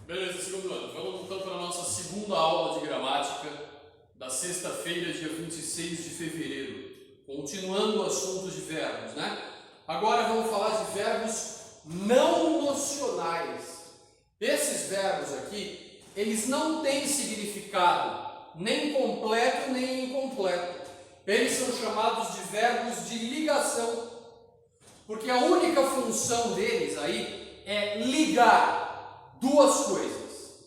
Beleza, segundo ano. Vamos então para a nossa segunda aula de gramática da sexta-feira, dia 26 de fevereiro. Continuando o assunto de verbos, né? Agora vamos falar de verbos não nocionais. Esses verbos aqui, eles não têm significado nem completo nem incompleto. Eles são chamados de verbos de ligação, porque a única função deles aí é ligar duas coisas: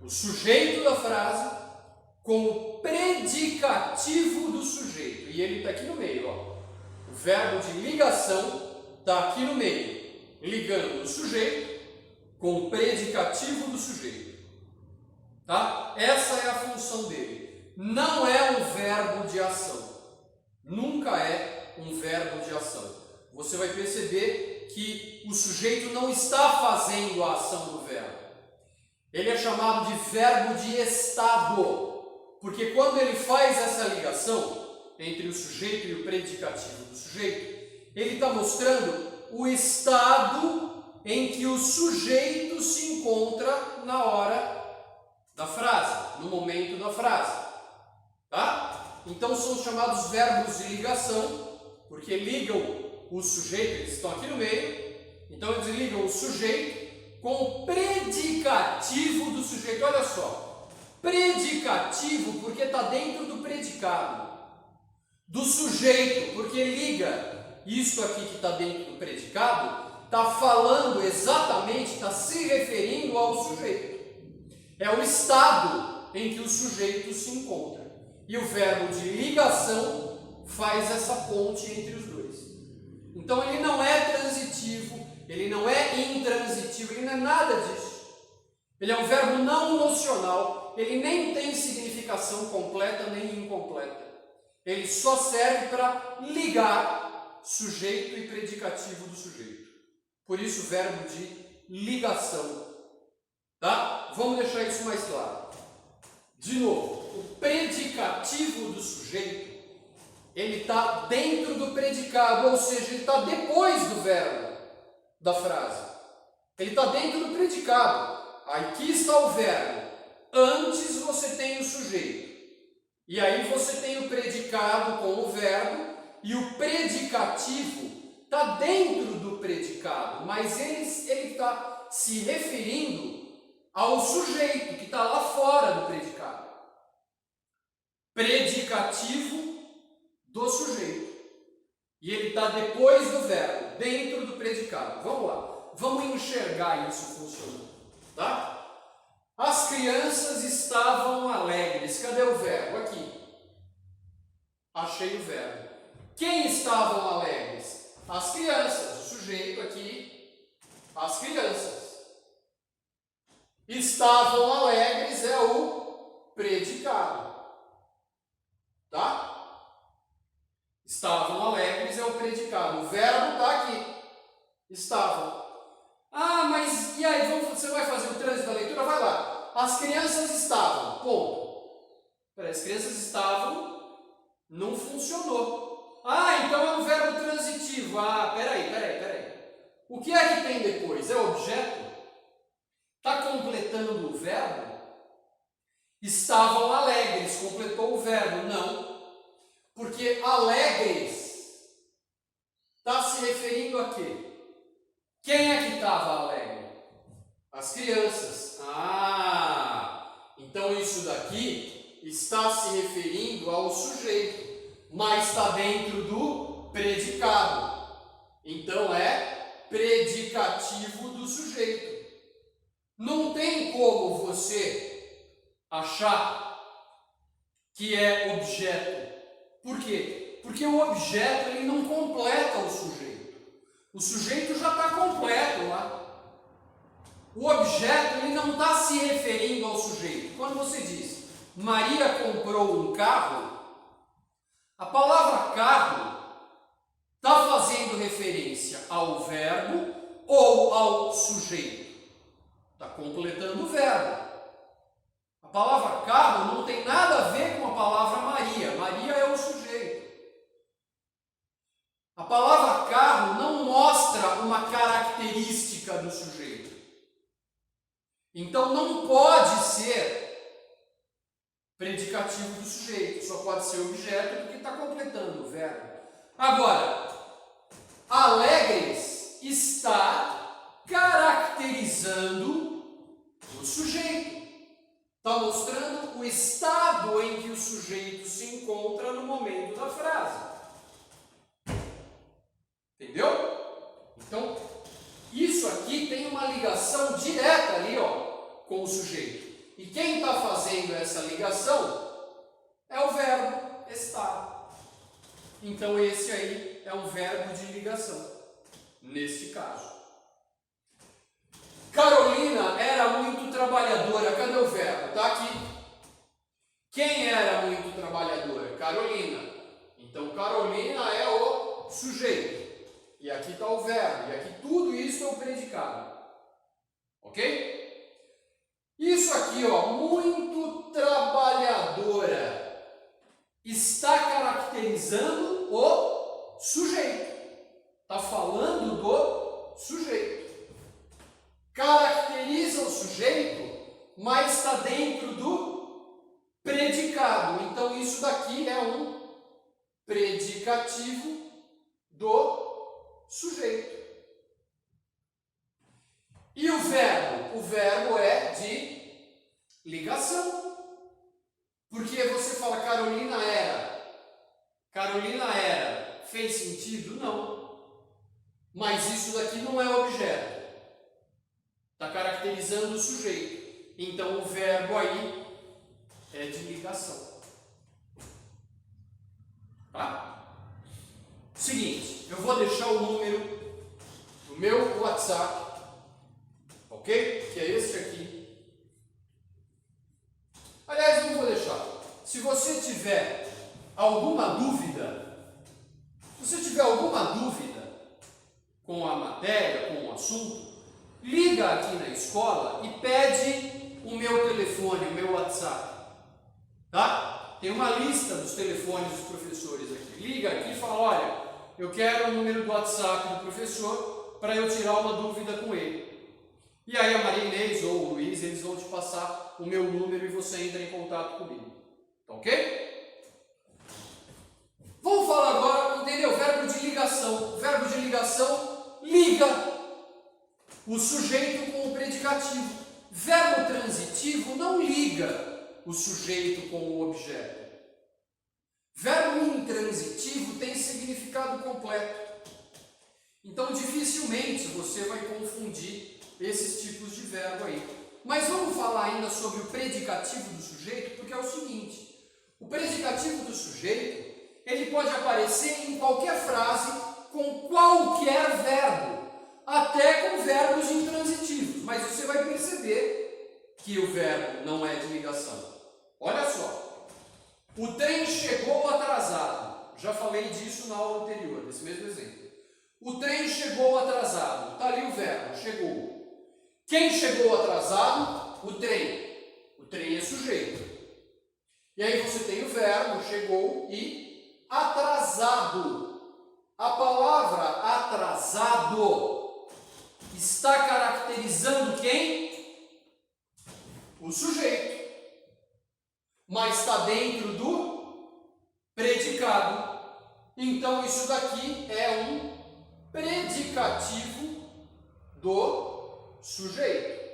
o sujeito da frase com o predicativo do sujeito. E ele está aqui no meio, ó. O verbo de ligação está aqui no meio, ligando o sujeito com o predicativo do sujeito. Tá? Essa é a função dele. Não é um verbo de ação. Nunca é um verbo de ação. Você vai perceber que o sujeito não está fazendo a ação do verbo. Ele é chamado de verbo de estado, porque quando ele faz essa ligação entre o sujeito e o predicativo do sujeito, ele está mostrando o estado em que o sujeito se encontra na hora da frase, no momento da frase. Tá? Então são chamados verbos de ligação, porque ligam o sujeito, eles estão aqui no meio, então eles ligam o sujeito com o predicativo do sujeito. Olha só, predicativo porque está dentro do predicado, do sujeito porque liga isto aqui que está dentro do predicado, está falando exatamente, está se referindo ao sujeito. É o estado em que o sujeito se encontra. E o verbo de ligação faz essa ponte entre os dois. Então ele não é transitivo, ele não é intransitivo, ele não é nada disso. Ele é um verbo não nocional, ele nem tem significação completa nem incompleta. Ele só serve para ligar sujeito e predicativo do sujeito. Por isso, verbo de ligação. Tá? Vamos deixar isso mais claro. De novo, o predicativo do sujeito, ele está dentro do predicado, ou seja, ele está depois do verbo da frase. Ele está dentro do predicado. Aqui está o verbo. Antes você tem o sujeito. E aí você tem o predicado com o verbo, e o predicativo está dentro do predicado, mas ele está se referindo ao sujeito que está lá fora do predicado. Predicativo do sujeito. E ele está depois do verbo, dentro do predicado. Vamos lá, vamos enxergar isso funcionando. Tá? As crianças estavam alegres. Cadê o verbo? Aqui. Achei o verbo. Quem estavam alegres? As crianças. O sujeito aqui. As crianças. Estavam alegres é o predicado. Tá? Estavam alegres é o predicado. O verbo está aqui. Estavam. Ah, mas e aí, você vai fazer o trânsito da leitura? Vai lá. As crianças estavam. Ponto. Peraí, as crianças estavam, não funcionou. Ah, então é um verbo transitivo. Ah, peraí. O que é que tem depois? É o objeto? Está completando o verbo? Estavam alegres, completou o verbo? Não. Porque alegres está se referindo a quê? Quem é que estava alegre? As crianças. Ah, então isso daqui está se referindo ao sujeito, mas está dentro do predicado. Então é predicativo do sujeito. Não tem como você achar que é objeto. Por quê? Porque o objeto ele não completa o sujeito. O sujeito já está completo lá. O objeto ele não está se referindo ao sujeito. Quando você diz Maria comprou um carro, a palavra carro está fazendo referência ao verbo ou ao sujeito. Está completando o verbo. A palavra carro não tem nada a ver com a palavra Maria. Maria é o sujeito. A palavra carro não mostra uma característica do sujeito. Então não pode ser predicativo do sujeito, só pode ser objeto porque está completando o verbo. Agora, alegres está caracterizando o sujeito. Está mostrando o estado em que o sujeito se encontra no momento da frase. Entendeu? Então, isso aqui tem uma ligação direta ali, ó, com o sujeito. E quem está fazendo essa ligação é o verbo estar. Então, esse aí é um verbo de ligação, nesse caso. Carolina era muito trabalhadora. Cadê o verbo? Está aqui. Quem era muito trabalhadora? Carolina. Então, Carolina é o sujeito. E aqui está o verbo. E aqui tudo isso é o predicado. Ok? Isso aqui, ó, muito trabalhadora, está caracterizando o sujeito. Está falando do sujeito. Caracteriza o sujeito, mas está dentro do predicado. Então, isso daqui é um predicativo do sujeito. E o verbo? O verbo é de ligação. Porque você fala Carolina era. Carolina era. Fez sentido? Não. Mas isso daqui não é objeto. Está caracterizando o sujeito. Então o verbo aí é de ligação. Tá? Seguinte, eu vou deixar o número do meu WhatsApp, ok? Que é esse aqui. Aliás, não vou deixar. Se você tiver alguma dúvida, com a matéria, com o assunto, liga aqui na escola e pede o meu telefone, o meu WhatsApp, tá? Tem uma lista dos telefones dos professores aqui. Liga aqui e fala, olha, eu quero o número do WhatsApp do professor para eu tirar uma dúvida com ele. E aí a Maria Inês ou o Luiz, eles vão te passar o meu número e você entra em contato comigo. Tá ok? Vamos falar agora, entendeu? Verbo de ligação. Verbo de ligação liga o sujeito com o predicativo. Verbo transitivo não liga o sujeito com o objeto. Verbo intransitivo tem significado completo. Então, dificilmente você vai confundir esses tipos de verbo aí. Mas vamos falar ainda sobre o predicativo do sujeito, porque é o seguinte: o predicativo do sujeito, ele pode aparecer em qualquer frase com qualquer verbo. Até com verbos intransitivos, mas você vai perceber que o verbo não é de ligação. Olha só, o trem chegou atrasado. Já falei disso na aula anterior, nesse mesmo exemplo. O trem chegou atrasado. Está ali o verbo, chegou. Quem chegou atrasado? O trem. O trem é sujeito. E aí você tem o verbo, chegou e atrasado. A palavra atrasado está caracterizando quem? O sujeito. Mas está dentro do predicado. Então isso daqui é um predicativo do sujeito.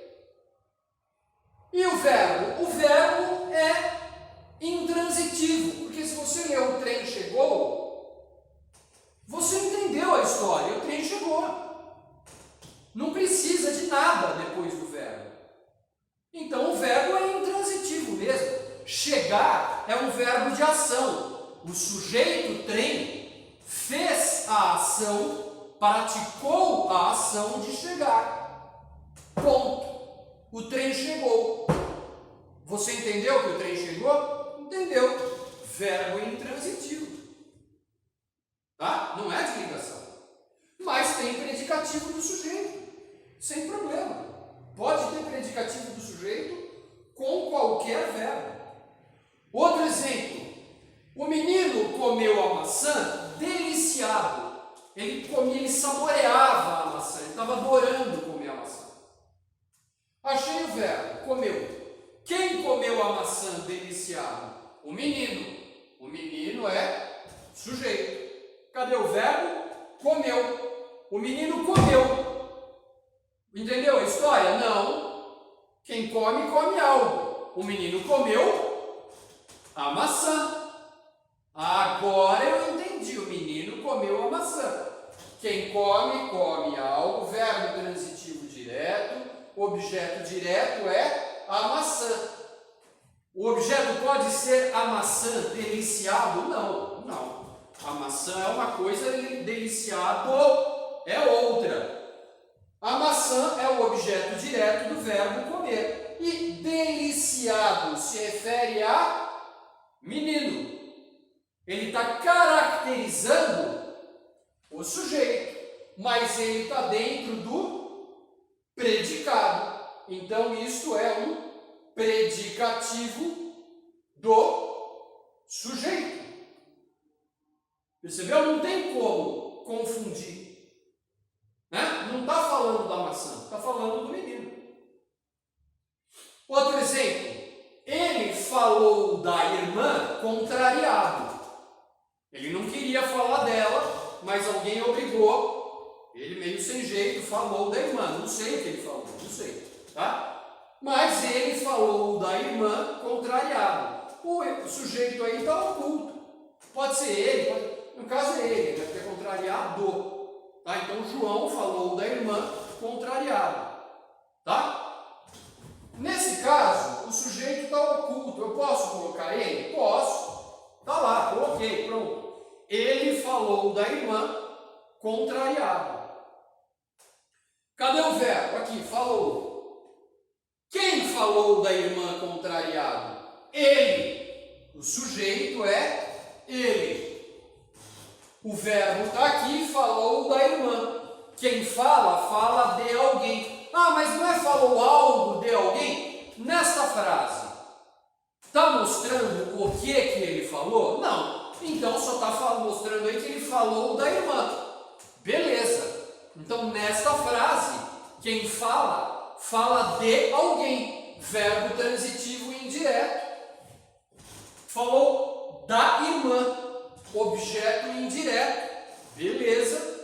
E o verbo? O verbo é intransitivo. Porque se você ler o trem chegou, você entendeu a história. O trem chegou. Não precisa de nada depois do verbo. Então o verbo é intransitivo mesmo. Chegar é um verbo de ação. O sujeito trem fez a ação, praticou a ação de chegar. Ponto. O trem chegou. Você entendeu que o trem chegou? Entendeu. Verbo intransitivo. Tá? Não é de ligação. Mas tem predicativo do sujeito. Sem problema. Pode ter predicativo do sujeito com qualquer verbo. Outro exemplo. O menino comeu a maçã deliciado. Ele saboreava a maçã. Ele estava adorando comer a maçã. Achei o verbo, comeu. Quem comeu a maçã deliciado? O menino. O menino é sujeito. Cadê o verbo? Comeu. O menino comeu. Entendeu a história? Não. Quem come, come algo. O menino comeu a maçã. Agora eu entendi. O menino comeu a maçã. Quem come, come algo. Verbo transitivo direto. Objeto direto é a maçã. O objeto pode ser a maçã deliciado? Não, não. A maçã é uma coisa, deliciado é outra. A maçã é o objeto direto do verbo comer. E deliciado se refere a menino. Ele está caracterizando o sujeito, mas ele está dentro do predicado. Então, isto é um predicativo do sujeito. Percebeu? Não tem como confundir. Né? Não está falando da maçã, está falando do menino. Outro exemplo. Ele falou da irmã contrariado. Ele não queria falar dela, mas alguém obrigou. Ele meio sem jeito falou da irmã. Não sei o que ele falou, não sei. Tá? Mas ele falou da irmã contrariado. O sujeito aí está oculto. Pode ser ele, no caso é ele, deve ter contrariado. Tá? Então João falou da irmã contrariado. Tá? Nesse caso, o sujeito está oculto. Eu posso colocar ele? Posso. Está lá, coloquei, pronto. Ele falou da irmã contrariado. Cadê o verbo? Aqui, falou. Quem falou da irmã contrariado? Ele. O sujeito é ele. O verbo está aqui, falou da irmã. Quem fala, fala de alguém. Ah, mas não é falou algo de alguém? Nesta frase, está mostrando o que ele falou? Não. Então só está mostrando aí que ele falou da irmã. Beleza. Então nesta frase, quem fala, fala de alguém. Verbo transitivo indireto. Falou da irmã. Objeto indireto. Beleza.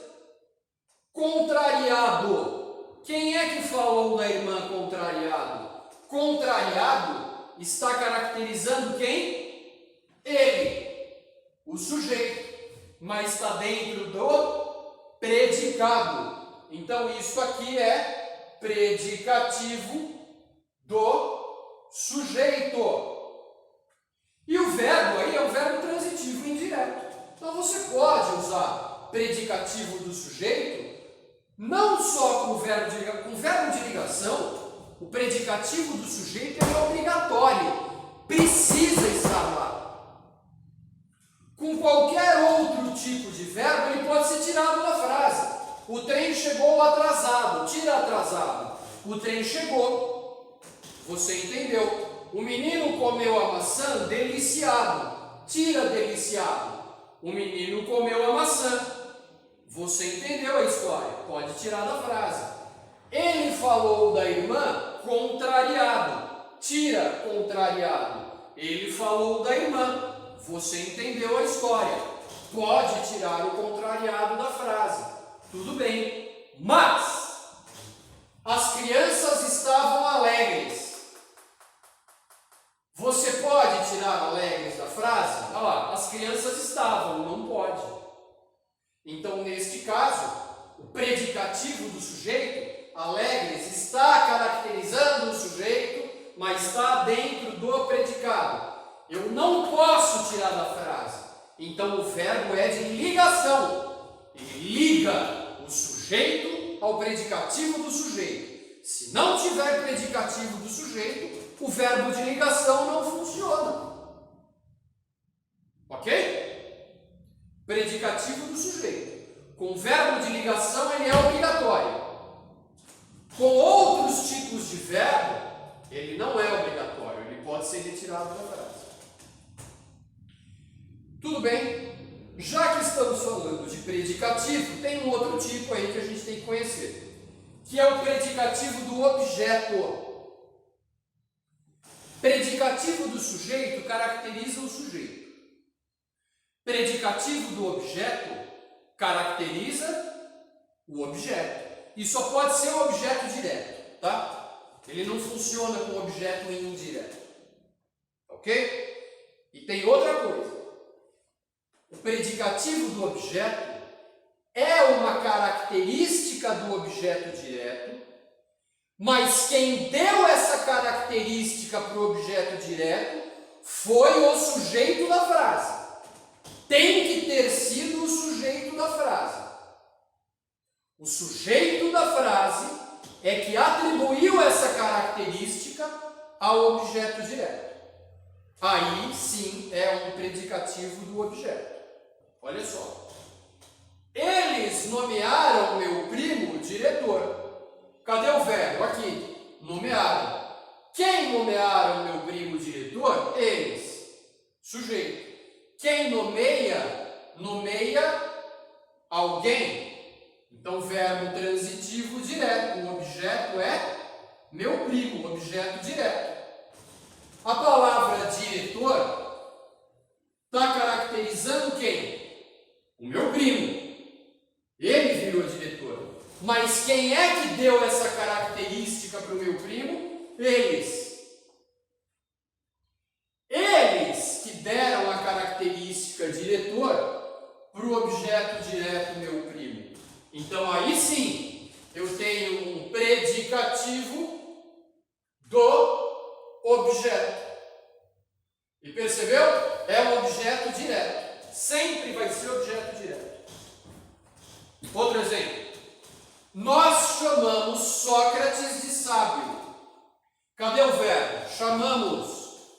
Contrariado. Quem é que falou da irmã contrariado? Contrariado está caracterizando quem? Ele. O sujeito. Mas está dentro do predicado. Então isso aqui é predicativo do sujeito. E o verbo aí é o verbo transitivo indireto. Então você pode usar predicativo do sujeito não só com o verbo de ligação. O predicativo do sujeito é obrigatório, precisa estar lá. Com qualquer outro tipo de verbo ele pode ser tirado da frase. O trem chegou atrasado, tira atrasado. O trem chegou. Você entendeu? O menino comeu a maçã deliciado. Tira deliciado. O menino comeu a maçã. Você entendeu a história? Pode tirar da frase. Ele falou da irmã contrariado. Tira contrariado. Ele falou da irmã. Você entendeu a história? Pode tirar o contrariado da frase. Tudo bem. Mas as crianças estavam alegres. Você pode tirar alegres da frase? Olha lá, as crianças estavam, não pode. Então, neste caso, o predicativo do sujeito, alegres, está caracterizando o sujeito, mas está dentro do predicado. Eu não posso tirar da frase. Então, o verbo é de ligação. Ele liga o sujeito ao predicativo do sujeito. Se não tiver predicativo do sujeito, o verbo de ligação não funciona. Ok? Predicativo do sujeito. Com verbo de ligação ele é obrigatório. Com outros tipos de verbo, ele não é obrigatório. Ele pode ser retirado da frase. Tudo bem? Já que estamos falando de predicativo, tem um outro tipo aí que a gente tem que conhecer, que é o predicativo do objeto. predicativo do sujeito caracteriza o sujeito. Predicativo do objeto caracteriza o objeto. E só pode ser um objeto direto, tá? Ele não funciona com objeto indireto. Ok? E tem outra coisa. O predicativo do objeto é uma característica do objeto direto, mas quem deu essa característica para o objeto direto foi o sujeito da frase. Tem que ter sido o sujeito da frase. O sujeito da frase é que atribuiu essa característica ao objeto direto. Aí sim é um predicativo do objeto. Olha só. Eles nomearam meu primo diretor. Cadê o verbo? Aqui. Nomearam. Quem nomearam meu primo diretor? Eles. Sujeito. Quem nomeia, nomeia alguém. Então, verbo transitivo direto. O objeto é meu primo, objeto direto. A palavra diretor está caracterizando quem? O meu primo. Ele virou diretor. Mas quem é que deu essa característica para o meu primo? Eles. Eles que deram a característica diretor para o objeto direto meu primo. Então aí sim eu tenho um predicativo do objeto. E percebeu? É um objeto direto. Sempre vai ser objeto direto. Outro exemplo. Nós chamamos Sócrates de sábio. Cadê o verbo? Chamamos.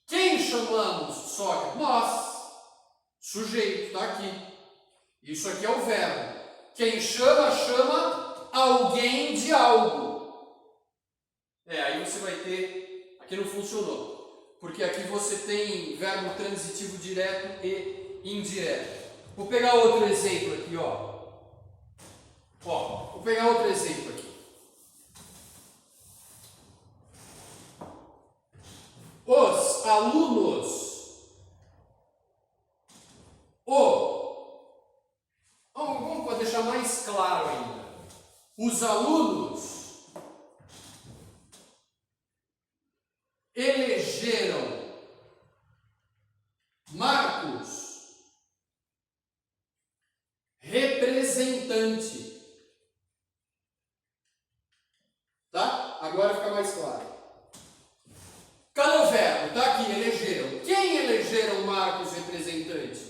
Quem chamamos Sócrates? Nós. Sujeito, está aqui. Isso aqui é o verbo. Quem chama, chama alguém de algo. Aí você vai ter... Aqui não funcionou. Porque aqui você tem verbo transitivo direto e indireto. Vou pegar outro exemplo aqui, ó. Vou pegar outro exemplo aqui. Os alunos. Vamos deixar mais claro ainda. Os alunos elegeram Marcos representante. Tá? Agora fica mais claro. Cadê o verbo? Tá aqui, elegeram. Quem elegeram Marcos representante?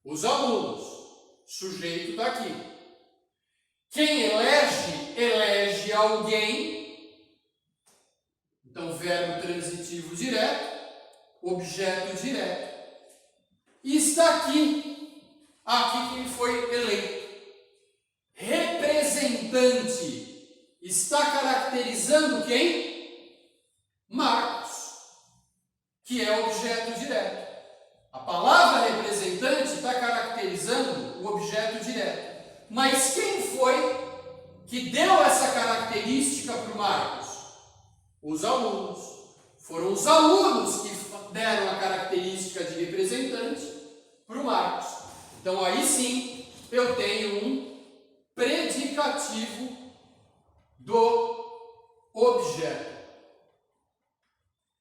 Os alunos. Sujeito está aqui. Quem elege, elege alguém. Então, verbo transitivo direto, objeto direto. E está aqui. Aqui quem foi eleito. Representante. Está caracterizando quem? Marcos, que é objeto direto. A palavra representante está caracterizando o objeto direto. Mas quem foi que deu essa característica para o Marcos? Os alunos. Foram os alunos que deram a característica de representante para o Marcos. Então aí sim eu tenho um predicativo do objeto.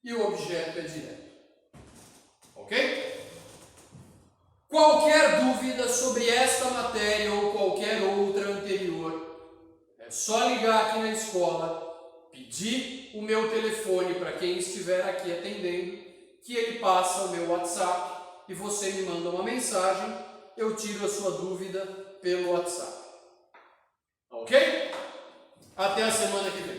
E o objeto é direto. Ok? Qualquer dúvida sobre esta matéria ou qualquer outra anterior, é só ligar aqui na escola, pedir o meu telefone para quem estiver aqui atendendo, que ele passa o meu WhatsApp e você me manda uma mensagem, eu tiro a sua dúvida pelo WhatsApp. Ok? Até a semana que vem.